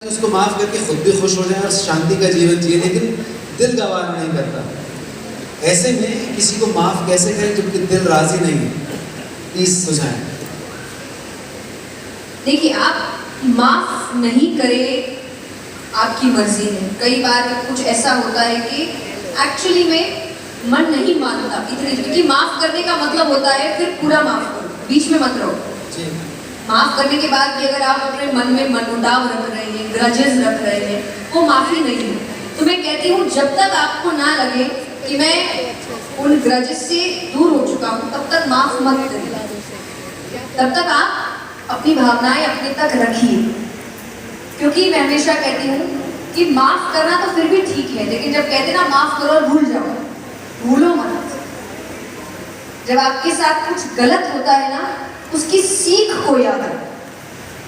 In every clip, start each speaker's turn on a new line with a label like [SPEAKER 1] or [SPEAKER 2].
[SPEAKER 1] उसको माफ करके खुद भी खुश हो जाए और शांति का जीवन जिए, लेकिन दिल गवारा नहीं करता। ऐसे में किसी को माफ कैसे करें जबकि दिल राजी नहीं है? प्लीज सुझाएं।
[SPEAKER 2] देखिए, आप माफ नहीं करें आपकी मर्जी है। कई बार कुछ ऐसा होता है कि एक्चुअली में मन नहीं मानता इतनी, क्योंकि माफ करने का मतलब होता है फिर पूरा माफ करो, बीच में मत रहो। माफ करने के बाद भी अगर आप अपने मन में मनमुटाव रख रहे हैं, ग्रजेस रख रहे हैं, वो माफी नहीं है। तो मैं कहती हूँ जब तक आपको ना लगे कि मैं उन ग्रजेस से दूर हो चुका हूँ, तब तक माफ मत करिए। तब तक आप अपनी भावनाएं अपने तक रखिए, क्योंकि मैं हमेशा कहती हूँ कि माफ करना तो फिर भी ठीक है, लेकिन जब कहते ना माफ करो और भूल जाओ, भूलो मत। जब आपके साथ कुछ गलत होता है ना, उसकी सीख को याद रखो।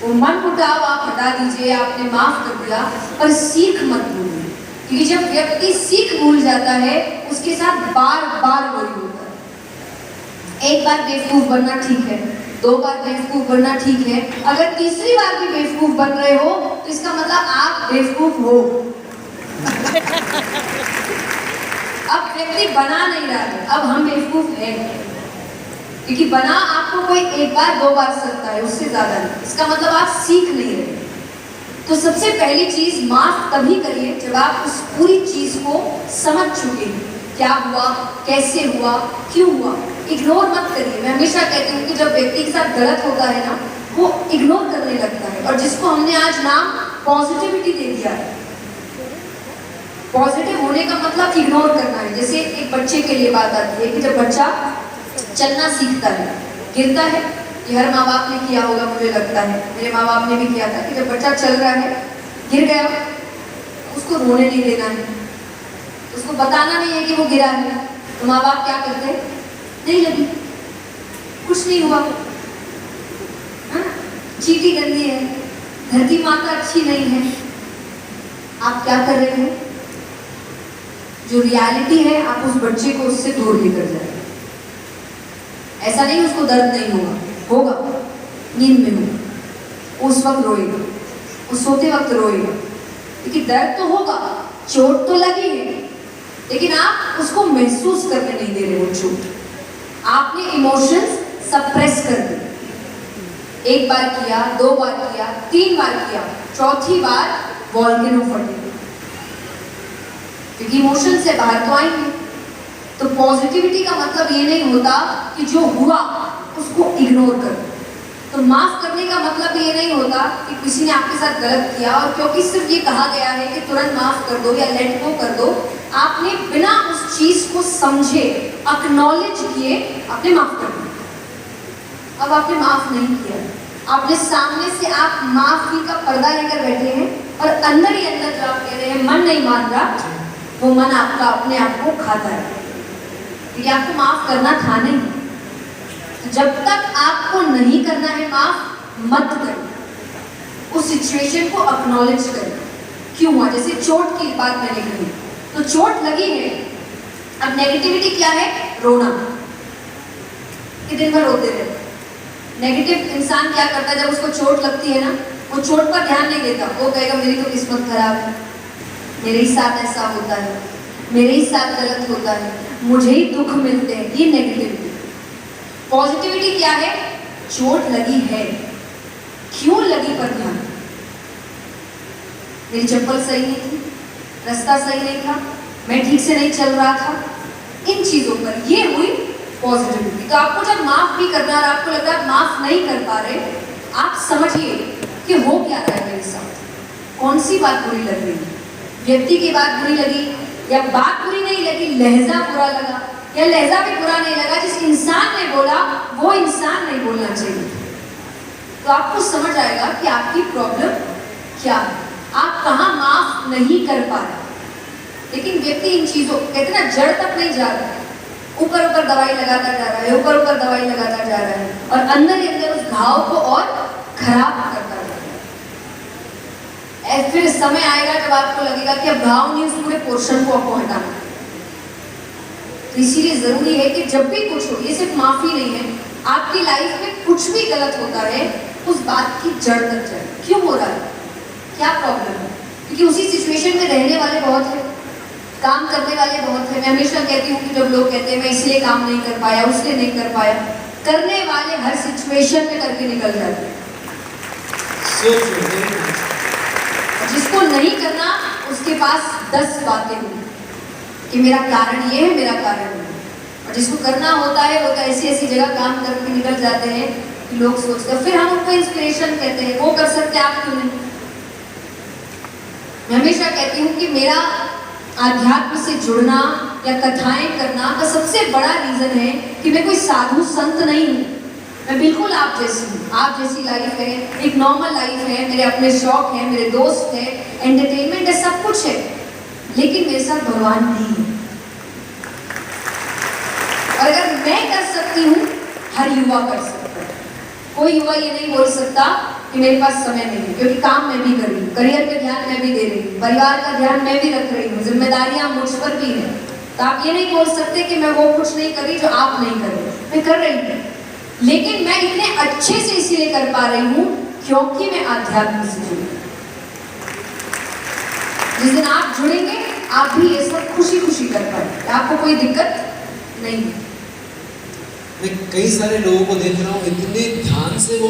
[SPEAKER 2] वो मन मुटाव आप हटा दीजिए, आपने माफ कर दिया, पर सीख मत भूलिए, क्योंकि जब व्यक्ति सीख भूल जाता है उसके साथ बार बार वही होता है। एक बार बेवकूफ बनना ठीक है, दो बार बेवकूफ बनना ठीक है, अगर तीसरी बार भी बेवकूफ बन रहे हो तो इसका मतलब आप बेवकूफ हो। अब व्यक्ति बना नहीं रहा है, अब हम बेवकूफ हैं, क्योंकि बना आपको कोई एक बार दो बार सकता है, उससे ज्यादा नहीं। इसका मतलब आप सीख नहीं रहे। तो सबसे पहली चीज, माफ तभी करिए जब आप उस पूरी चीज को समझ चुके हैं, क्या हुआ, कैसे हुआ, क्यों हुआ। इग्नोर मत करिए। मैं हमेशा कहती हूँ कि जब व्यक्ति के साथ गलत होता है ना, वो इग्नोर करने लगता है, और जिसको हमने आज नाम पॉजिटिविटी दे दिया है। पॉजिटिव होने का मतलब इग्नोर करना है। जैसे एक बच्चे के लिए बात आती है कि जब बच्चा चलना सीखता है, गिरता है, ये हर माँ बाप ने किया होगा, मुझे लगता है मेरे माँ बाप ने भी किया था, कि जब बच्चा चल रहा है, गिर गया, उसको रोने नहीं देना है, उसको बताना नहीं है कि वो गिरा है। तो माँ बाप क्या करते हैं, नहीं लगी, कुछ नहीं हुआ, है ना, चीटी गंदी है, धरती माता अच्छी नहीं है। आप क्या कर रहे हैं, जो रियलिटी है आप उस बच्चे को उससे दूर लेकर जाए। ऐसा नहीं उसको दर्द नहीं होगा, होगा, नींद में होगा, उस वक्त रोएगा, उस सोते वक्त रोएगा, क्योंकि दर्द तो होगा, चोट तो लगी है, लेकिन आप उसको महसूस करने नहीं दे रहे वो चोट। आपने इमोशंस सप्रेस कर दिए। एक बार किया, दो बार किया, तीन बार किया, चौथी बार वॉल्केनो फटेगा, क्योंकि इमोशन से बाहर तो आएंगे। तो पॉजिटिविटी का मतलब ये नहीं होता कि जो हुआ उसको इग्नोर कर। तो माफ करने का मतलब ये नहीं होता कि किसी ने आपके साथ गलत किया और क्योंकि सिर्फ ये कहा गया है कि तुरंत माफ कर दो या लेट गो कर दो, आपने बिना उस चीज को समझे, एक्नॉलेज किए, आपने माफ कर दिया। अब आपने माफ नहीं किया, आपने सामने से आप माफी का पर्दा लेकर बैठे हैं, और अंदर ही अंदर जो आप कह रहे हैं मन नहीं मान रहा, वो मन आपका अपने आप को खाता है, क्योंकि आपको माफ करना था नहीं। तो जब तक आपको नहीं करना है माफ, मत करें। उस सिचुएशन को एक्नॉलेज करें, क्यों हुआ। जैसे चोट की बात मैंने कही, तो चोट लगी है, अब नेगेटिविटी क्या है, रोना, कि दिन भर रोते रहते। नेगेटिव इंसान क्या करता है, जब उसको चोट लगती है ना, वो चोट पर ध्यान नहीं देता, वो कहेगा मेरी तो किस्मत खराब है, मेरे ही साथ ऐसा होता है, मेरे ही साथ गलत होता है, मुझे ही दुख मिलते हैं। ये नेगेटिविटी। पॉजिटिविटी क्या है, चोट लगी है, क्यों लगी पर ध्यान। मेरी चप्पल सही नहीं थी, रास्ता सही नहीं था, मैं ठीक से नहीं चल रहा था, इन चीजों पर ये हुई पॉजिटिविटी। तो आपको जब माफ भी करना और आपको लग रहा है माफ नहीं कर पा रहे, आप समझिए कि हो क्या रहा है मेरे साथ, कौन सी बात बुरी लग रही है। व्यक्ति की बात बुरी लगी, या बात बुरी नहीं लगी, लहजा बुरा लगा, या लहजा भी बुरा नहीं लगा, जिस इंसान ने बोला वो इंसान नहीं बोलना चाहिए। तो आपको समझ आएगा कि आपकी प्रॉब्लम क्या है, आप कहाँ माफ नहीं कर पा रहे। लेकिन व्यक्ति इन चीजों, कहते ना, जड़ तक नहीं जा रहा है, ऊपर ऊपर दवाई लगाता जा रहा है, ऊपर ऊपर दवाई लगाता जा रहा है, और अंदर ही अंदर उस घाव को और खराब करता जा रहा है। फिर समय आएगा जब आपको लगेगा कि अब घाव नहीं, उस पूरे पोर्शन को आपको हटाना। तो इसीलिए जरूरी है कि जब भी कुछ हो, ये सिर्फ माफी नहीं है, आपकी लाइफ में कुछ भी गलत होता है, उस बात की जड़ तक जाए, क्यों हो रहा है, क्या प्रॉब्लम है, क्योंकि उसी सिचुएशन में रहने वाले बहुत हैं, काम करने वाले बहुत हैं। मैं हमेशा कहती हूँ कि जब लोग कहते हैं मैं इसलिए काम नहीं कर पाया, उसलिए नहीं कर पाया, करने वाले हर सिचुएशन में करके निकल जाते हैं।
[SPEAKER 1] So true, very nice.
[SPEAKER 2] जिसको नहीं करना उसके पास 10 बातें होंगी कि मेरा कारण ये है, मेरा कारण ये है। और जिसको करना होता है वो तो ऐसी ऐसी जगह काम करके निकल जाते हैं कि लोग सोचते हैं, फिर हम उनको इंस्पिरेशन कहते हैं, वो कर सकते आप क्यों नहीं। मैं हमेशा कहती हूँ कि मेरा आध्यात्म से जुड़ना या कथाएं करना का सबसे बड़ा रीजन है कि मैं कोई साधु संत नहीं हूँ। मैं बिल्कुल आप जैसी हूँ, आप जैसी लाइफ है, एक नॉर्मल लाइफ है, मेरे अपने शौक हैं, मेरे दोस्त हैं, एंटरटेनमेंट है, सब कुछ है, लेकिन मेरे साथ भगवान भी है। और अगर मैं कर सकती हूँ, हर युवा कर सकता है। कोई युवा ये नहीं बोल सकता कि मेरे पास समय नहीं है, क्योंकि काम मैं भी कर रही हूँ, करियर पे ध्यान मैं भी दे रही हूँ, परिवार का ध्यान मैं भी रख रही हूँ, जिम्मेदारियां मुझ पर भी हैं। तो आप ये नहीं बोल सकते कि मैं वो कुछ नहीं कर रही जो आप नहीं कर रहे। मैं कर रही हूँ, लेकिन मैं इतने अच्छे से इसलिए कर पा रही हूँ क्योंकि मैं आध्यात्म से जुड़ी। जिस दिन आप जुड़ेंगे आप भी ये सब खुशी खुशी कर पाएंगे, आपको कोई दिक्कत नहीं है।
[SPEAKER 1] मैं कई सारे लोगों को देख रहा हूँ, इतने ध्यान से वो